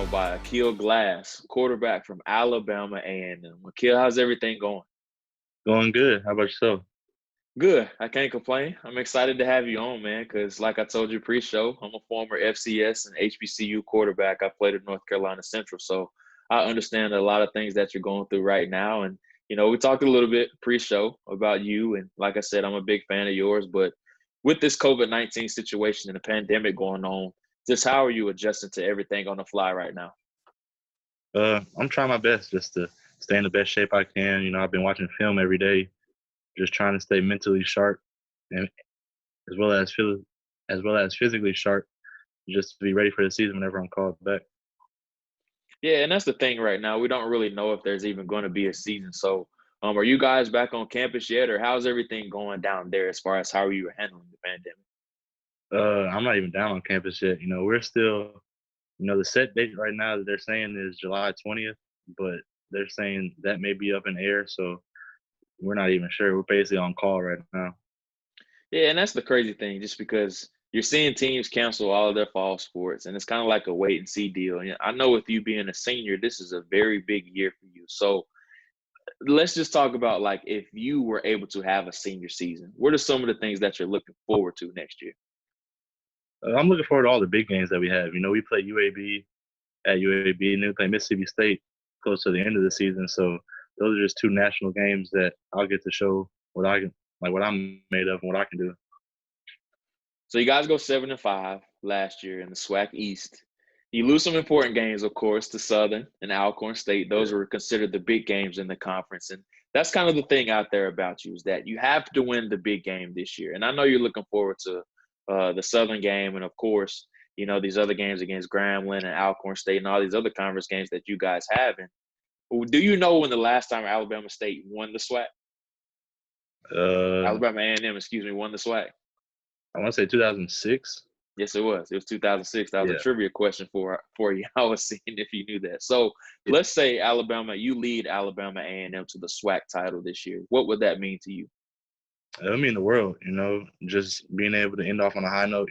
joined by Aqeel Glass, quarterback from Alabama A&M. Aqeel, how's everything going? Going good. How about yourself? Good. I can't complain. I'm excited to have you on, man, because like I told you pre-show, I'm a former FCS and HBCU quarterback. I played at North Carolina Central, so I understand a lot of things that you're going through right now. And, we talked a little bit pre-show about you. And like I said, I'm a big fan of yours. But with this COVID-19 situation and the pandemic going on, just how are you adjusting to everything on the fly right now? I'm trying my best just to stay in the best shape I can. I've been watching film every day, just trying to stay mentally sharp and as well as physically sharp, just to be ready for the season whenever I'm called back. Yeah, and that's the thing right now. We don't really know if there's even going to be a season. So, are you guys back on campus yet, or how's everything going down there as far as how you handling the pandemic? I'm not even down on campus yet. We're still, the set date right now that they're saying is July 20th, but they're saying that may be up in air, so we're not even sure. We're basically on call right now. Yeah, and that's the crazy thing, just because you're seeing teams cancel all of their fall sports, and it's kind of like a wait and see deal. And I know with you being a senior, this is a very big year for you. So let's just talk about, like, if you were able to have a senior season, what are some of the things that you're looking forward to next year? I'm looking forward to all the big games that we have. We play UAB at UAB, and then we play Mississippi State close to the end of the season. So those are just two national games that I'll get to show what I'm made of and what I can do. So you guys go 7-5 last year in the SWAC East. You lose some important games, of course, to Southern and Alcorn State. Those were considered the big games in the conference. And that's kind of the thing out there about you, is that you have to win the big game this year. And I know you're looking forward to the Southern game, and of course, these other games against Grambling and Alcorn State and all these other conference games that you guys have. And do you know when the last time Alabama State won the SWAC? Uh, Alabama A&M, excuse me, won the SWAC. I want to say 2006. Yes, it was. It was 2006. That was a Yeah. trivia question for you. I was seeing if you knew that. So let's say you lead Alabama A&M to the SWAC title this year. What would that mean to you? It mean the world, just being able to end off on a high note.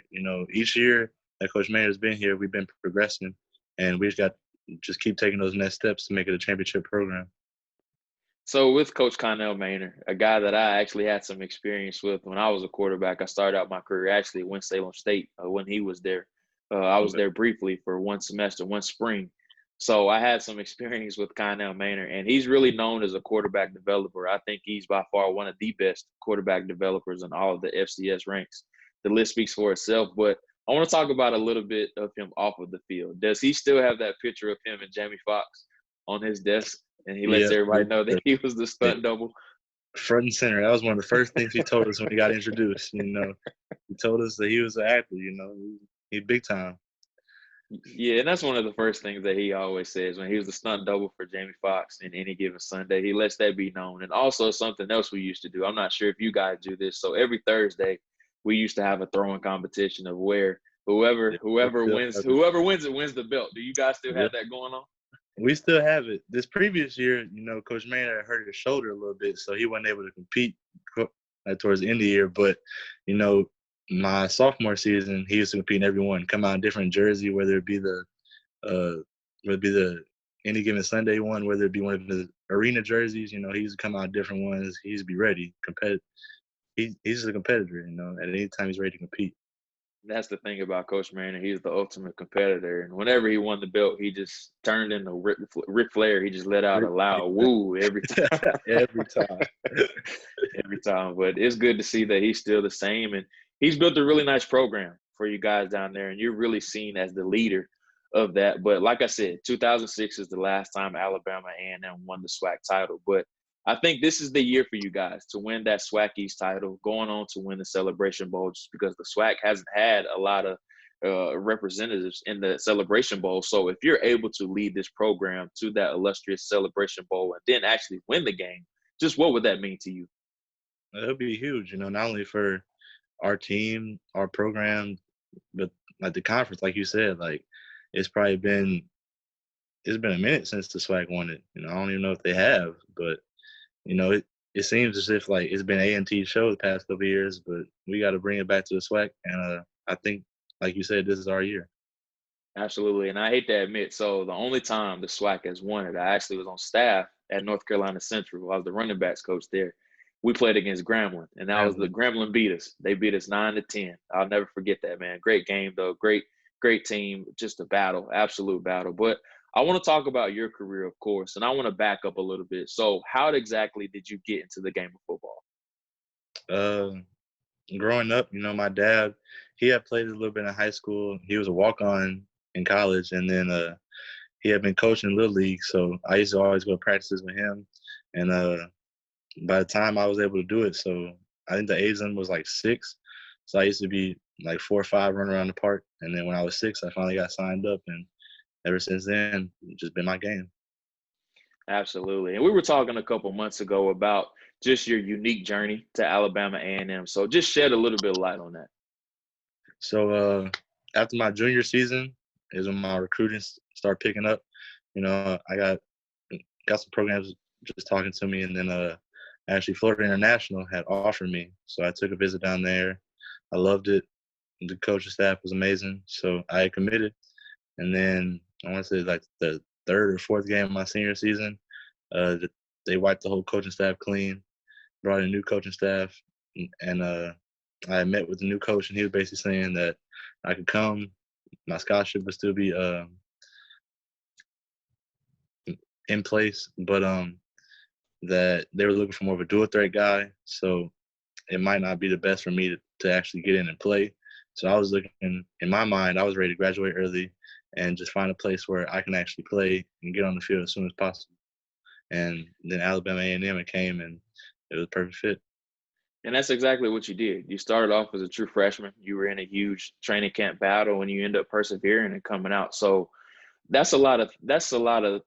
Each year that Coach Maynard's been here, we've been progressing, and we just keep taking those next steps to make it a championship program. So with Coach Connell Maynard, a guy that I actually had some experience with when I was a quarterback, I started out my career actually at Winston-Salem State when he was there. I was there briefly for one semester, one spring. So I had some experience with Connell Maynard, and he's really known as a quarterback developer. I think he's by far one of the best quarterback developers in all of the FCS ranks. The list speaks for itself, but I want to talk about a little bit of him off of the field. Does he still have that picture of him and Jamie Foxx on his desk? And he lets Yeah, everybody know that he was the stunt double. front and center. That was one of the first things he told us when he got introduced. He told us that he was an actor. He big time. Yeah, and that's one of the first things that he always says when he was the stunt double for Jamie Foxx in Any Given Sunday. He lets that be known. And also something else we used to do. I'm not sure if you guys do this. So every Thursday, we used to have a throwing competition of where whoever wins it wins the belt. Do you guys still have that going on? We still have it. This previous year, Coach Maynard hurt his shoulder a little bit, so he wasn't able to compete towards the end of the year. But, my sophomore season, he used to compete in every one, come out in different jersey, whether it be the Any Given Sunday one, whether it be one of the arena jerseys. He used to come out in different ones. He used to be ready, he's just a competitor. At any time he's ready to compete. That's the thing about Coach Maynard. He's the ultimate competitor. And whenever he won the belt, he just turned into Ric Flair. He just let out a loud woo every time. Every time. Every time. But it's good to see that he's still the same. And he's built a really nice program for you guys down there. And you're really seen as the leader of that. But like I said, 2006 is the last time Alabama A&M won the SWAC title. But I think this is the year for you guys to win that SWAC East title, going on to win the Celebration Bowl, just because the SWAC hasn't had a lot of representatives in the Celebration Bowl. So if you're able to lead this program to that illustrious Celebration Bowl and then actually win the game, just what would that mean to you? It'll be huge, not only for our team, our program, but like the conference, like you said, like it's been a minute since the SWAC won it. I don't even know if they have, but it seems as if like it's been A&T's show the past couple of years, but we got to bring it back to the SWAC. And I think, like you said, this is our year. Absolutely. And I hate to admit, so the only time the SWAC has won it, I actually was on staff at North Carolina Central. I was the running backs coach there. We played against Grambling, and that was the Grambling beat us. They beat us 9-10. I'll never forget that, man. Great game, though. Great team. Just a battle, absolute battle. But I want to talk about your career, of course, and I want to back up a little bit. So, how exactly did you get into the game of football? Uh, Growing up, my dad, he had played a little bit in high school. He was a walk-on in college, and then he had been coaching Little League. So I used to always go to practices with him. And by the time I was able to do it, so I think the age limit was like 6. So I used to be like 4 or 5 running around the park. And then when I was 6, I finally got signed up. And ever since then, it's just been my game. Absolutely. And we were talking a couple months ago about just your unique journey to Alabama A&M. So just shed a little bit of light on that. So after my junior season is when my recruiting started picking up. I got some programs just talking to me, and then actually Florida International had offered me. So I took a visit down there. I loved it. The coaching staff was amazing. So I committed. And then I want to say like the 3rd or 4th game of my senior season, they wiped the whole coaching staff clean, brought in a new coaching staff, and I met with the new coach, and he was basically saying that I could come. My scholarship would still be in place, but that they were looking for more of a dual threat guy. So it might not be the best for me to actually get in and play. So I was looking, in my mind, I was ready to graduate early and just find a place where I can actually play and get on the field as soon as possible. And then Alabama A&M came, and it was a perfect fit. And that's exactly what you did. You started off as a true freshman. You were in a huge training camp battle, and you end up persevering and coming out. So that's a lot of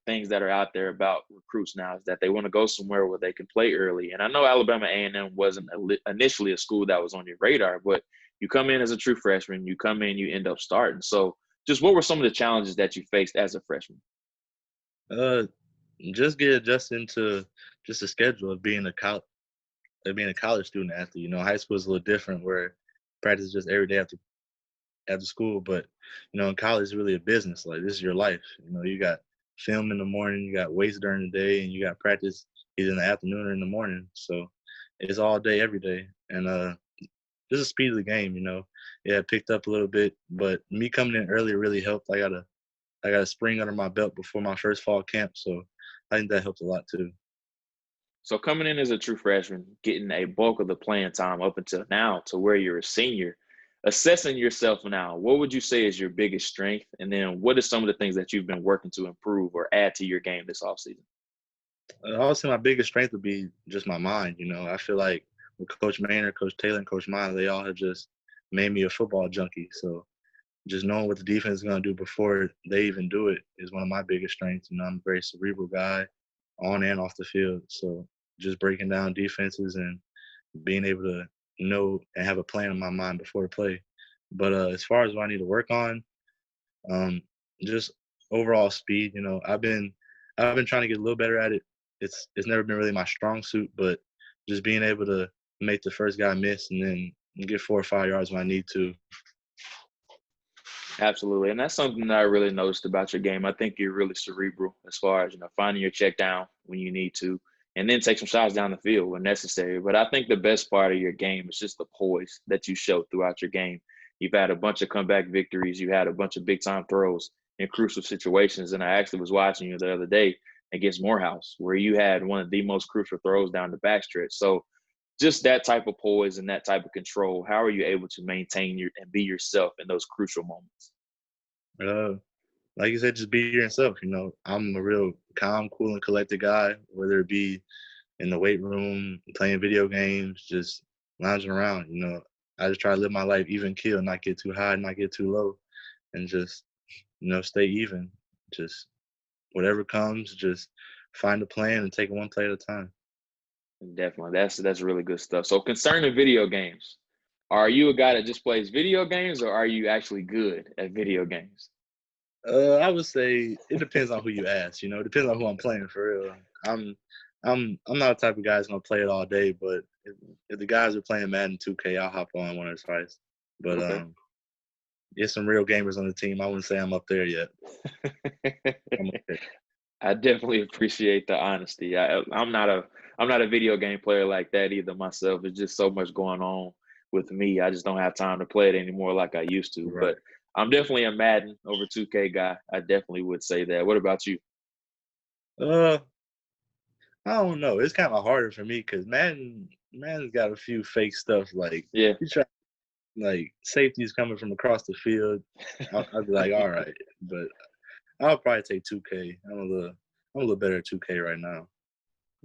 things that are out there about recruits now, is that they want to go somewhere where they can play early. And I know Alabama A&M wasn't initially a school that was on your radar, but you come in as a true freshman, you come in, you end up starting. So just what were some of the challenges that you faced as a freshman? Uh, just get adjusted into just the schedule of being a college student athlete. High school is a little different where practice is just every day after school, but in college it's really a business. Like, this is your life. You got film in the morning, you got weights during the day, and you got practice either in the afternoon or in the morning. So it's all day, every day. And just the speed of the game, yeah, it picked up a little bit, but me coming in early really helped. I got a spring under my belt before my first fall camp, so I think that helped a lot too. So coming in as a true freshman, getting a bulk of the playing time up until now to where you're a senior, assessing yourself now, what would you say is your biggest strength? And then what are some of the things that you've been working to improve or add to your game this offseason? I would say my biggest strength would be just my mind. I feel like with Coach Maynard, Coach Taylor, and Coach Miles, they all have just made me a football junkie. So just knowing what the defense is going to do before they even do it is one of my biggest strengths. I'm a very cerebral guy on and off the field. So just breaking down defenses and being able to know and have a plan in my mind before the play. But as far as what I need to work on, um, just overall speed. I've been trying to get a little better at it. It's never been really my strong suit, but just being able to make the first guy miss and then get 4 or 5 yards when I need to. Absolutely. And that's something that I really noticed about your game. I think you're really cerebral as far as, finding your check down when you need to, and then take some shots down the field when necessary. But I think the best part of your game is just the poise that you show throughout your game. You've had a bunch of comeback victories. You had a bunch of big time throws in crucial situations. And I actually was watching you the other day against Morehouse, where you had one of the most crucial throws down the backstretch. So just that type of poise and that type of control, how are you able to maintain and be yourself in those crucial moments? Uh, like you said, just be yourself. I'm a real calm, cool, and collected guy, whether it be in the weight room, playing video games, just lounging around. I just try to live my life even keel, not get too high, not get too low, and just, stay even. Just whatever comes, just find a plan and take it one play at a time. Definitely. That's really good stuff. So concerning video games, are you a guy that just plays video games, or are you actually good at video games? I would say it depends on who you ask. It depends on who I'm playing for real. I'm not the type of guy that's gonna play it all day, but if the guys are playing Madden 2K, I'll hop on one or twice. But Okay. There's some real gamers on the team. I wouldn't say I'm up there yet. I'm up there. I definitely appreciate the honesty. I'm not a video game player like that either myself. It's just so much going on with me. I just don't have time to play it anymore like I used to. Right. But I'm definitely a Madden over 2K guy. I definitely would say that. What about you? Uh, I don't know. It's kind of harder for me because Madden's got a few fake stuff. Like Yeah. you try, like safeties coming from across the field. I'd be like, all right, but I'll probably take 2K. I'm a little better at 2K right now.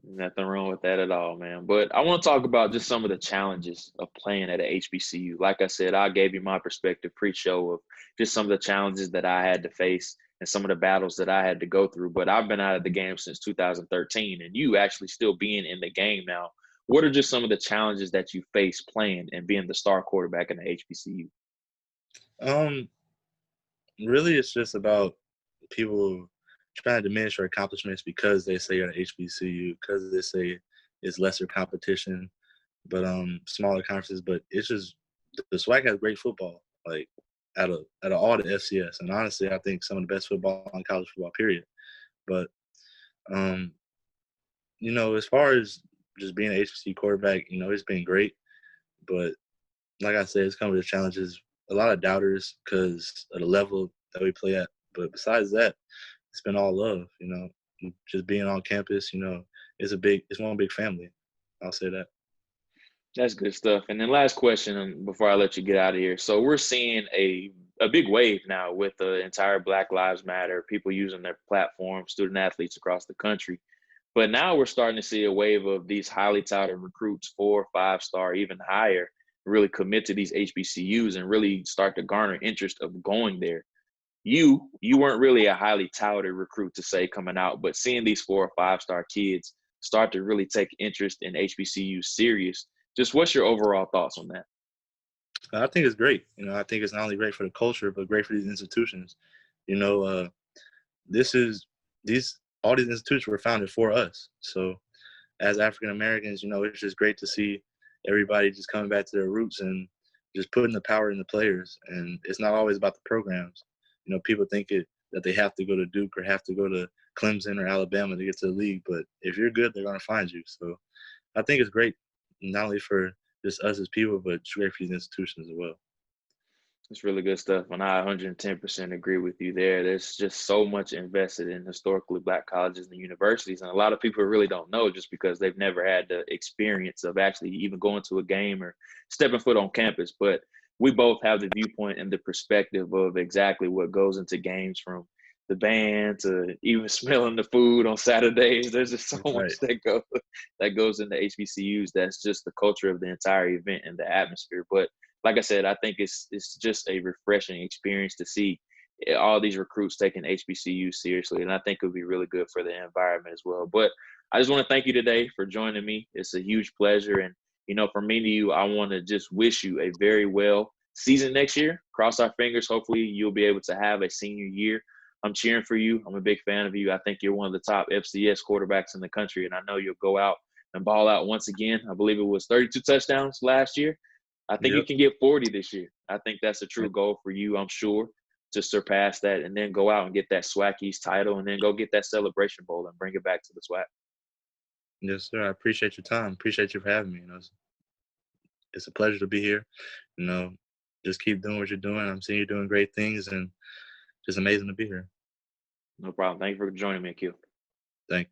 Nothing wrong with that at all, man. But I want to talk about just some of the challenges of playing at a HBCU. Like I said, I gave you my perspective pre-show of just some of the challenges that I had to face and some of the battles that I had to go through. But I've been out of the game since 2013, and you actually still being in the game now. What are just some of the challenges that you face playing and being the star quarterback in the HBCU? Um, Really, it's just about people trying to diminish their accomplishments because they say you're at HBCU, because they say it's lesser competition, but smaller conferences. But it's just the SWAC has great football, like out of all the FCS, and honestly, I think some of the best football in college football. Period. But um, as far as just being an HBCU quarterback, it's been great. But like I said, it's come with the challenges. A lot of doubters because of the level that we play at. But besides that, it's been all love. Just being on campus. It's one big family. I'll say that. That's good stuff. And then last question before I let you get out of here. So we're seeing a big wave now with the entire Black Lives Matter, people using their platform, student athletes across the country. But now we're starting to see a wave of these highly touted recruits, 4 or 5 star, even higher, really commit to these HBCUs and really start to garner interest of going there. You weren't really a highly touted recruit to say coming out, but seeing these 4 or 5 star kids start to really take interest in HBCU serious, just what's your overall thoughts on that? I think it's great. I think it's not only great for the culture, but great for these institutions. You know, this is these all these institutions were founded for us. So as African Americans, it's just great to see everybody just coming back to their roots and just putting the power in the players. And it's not always about the programs. People think that they have to go to Duke or have to go to Clemson or Alabama to get to the league. But if you're good, they're going to find you. So I think it's great, not only for just us as people, but it's great for these institutions as well. It's really good stuff. And I 110% agree with you there. There's just so much invested in historically Black colleges and universities. And a lot of people really don't know just because they've never had the experience of actually even going to a game or stepping foot on campus. But we both have the viewpoint and the perspective of exactly what goes into games, from the band to even smelling the food on Saturdays. There's just so Right. much that goes into HBCUs. That's just the culture of the entire event and the atmosphere. But like I said, I think it's just a refreshing experience to see all these recruits taking HBCU seriously, and I think it would be really good for the environment as well. But I just want to thank you today for joining me. It's a huge pleasure, and from me to you, I want to just wish you a very well season next year. Cross our fingers. Hopefully, you'll be able to have a senior year. I'm cheering for you. I'm a big fan of you. I think you're one of the top FCS quarterbacks in the country, and I know you'll go out and ball out once again. I believe it was 32 touchdowns last year. I think you Yep. can get 40 this year. I think that's a true goal for you, I'm sure, to surpass that and then go out and get that SWAC East title and then go get that Celebration Bowl and bring it back to the SWAC. Yes, sir. I appreciate your time. Appreciate you for having me. It's a pleasure to be here. You know, just keep doing what you're doing. I'm seeing you're doing great things, and just amazing to be here. No problem. Thank you for joining me, Aqeel. Thank you.